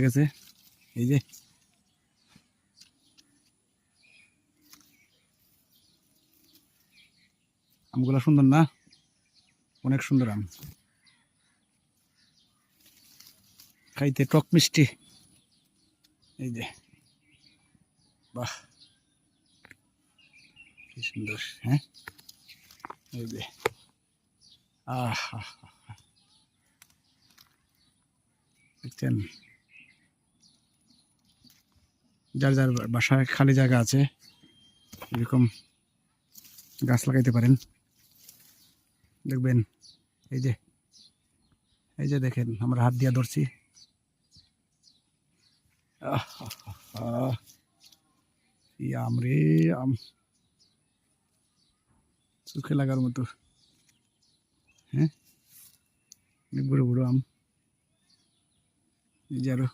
হয়ে গেছে। এই যে আমগুলো সুন্দর না, অনেক সুন্দর আম, খাইতে টক মিষ্টি। এই যে বাহ কি সুন্দর। হ্যাঁ এই যে দেখছেন, যার যার বাসায় খালি জায়গা আছে এরকম গাছ লাগাইতে পারেন। দেখবেন এই যে, এই যে দেখেন আমরা হাত দিয়া ধরছি, আম রে আম, চোখে লাগার মতো। হ্যাঁ অনেক বড় বড় আম, এই যে আরো